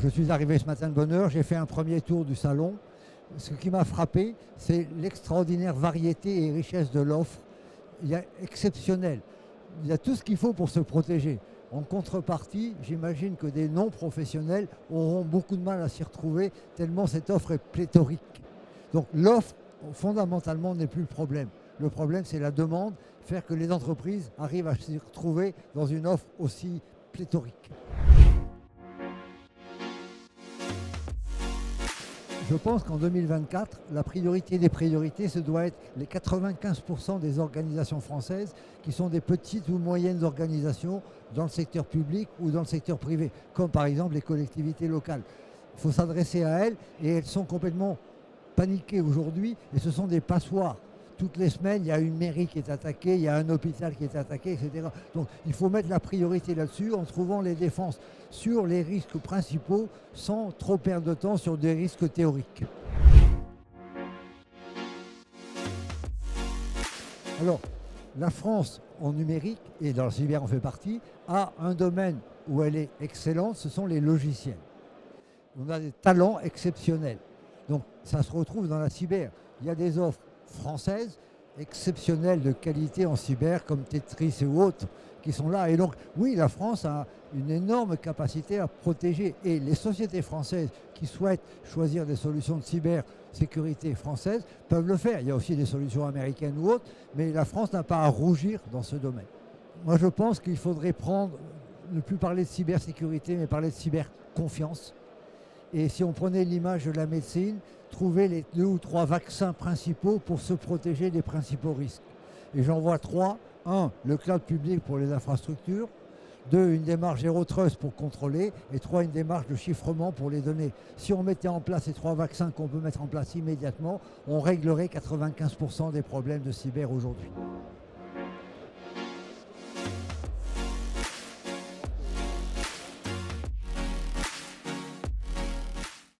je suis arrivé ce matin de bonne heure, j'ai fait un premier tour du salon. Ce qui m'a frappé, c'est l'extraordinaire variété et richesse de l'offre. Il y a exceptionnel. Il y a tout ce qu'il faut pour se protéger. En contrepartie, j'imagine que des non-professionnels auront beaucoup de mal à s'y retrouver, tellement cette offre est pléthorique. Donc l'offre, fondamentalement, n'est plus le problème. Le problème, c'est la demande, faire que les entreprises arrivent à s'y retrouver dans une offre aussi pléthorique. Je pense qu'en 2024, la priorité des priorités, ce doit être les 95% des organisations françaises qui sont des petites ou moyennes organisations dans le secteur public ou dans le secteur privé, comme par exemple les collectivités locales. Il faut s'adresser à elles et elles sont complètement paniquées aujourd'hui et ce sont des passoires. Toutes les semaines, il y a une mairie qui est attaquée, il y a un hôpital qui est attaqué, etc. Donc il faut mettre la priorité là-dessus en trouvant les défenses sur les risques principaux sans trop perdre de temps sur des risques théoriques. Alors, la France en numérique, et dans le cyber en fait partie, a un domaine où elle est excellente, ce sont les logiciels. On a des talents exceptionnels. Donc ça se retrouve dans la cyber. Il y a des offres françaises exceptionnelles de qualité en cyber comme Tetris et autres qui sont là. Et donc oui, la France a une énorme capacité à protéger. Et les sociétés françaises qui souhaitent choisir des solutions de cybersécurité françaises peuvent le faire. Il y a aussi des solutions américaines ou autres, mais la France n'a pas à rougir dans ce domaine. Moi je pense qu'il faudrait ne plus parler de cybersécurité, mais parler de cyberconfiance. Et si on prenait l'image de la médecine, trouver les 2 ou 3 vaccins principaux pour se protéger des principaux risques. Et j'en vois 3. 1, le cloud public pour les infrastructures. 2, une démarche Zero Trust pour contrôler. Et 3, une démarche de chiffrement pour les données. Si on mettait en place ces 3 vaccins qu'on peut mettre en place immédiatement, on réglerait 95% des problèmes de cyber aujourd'hui.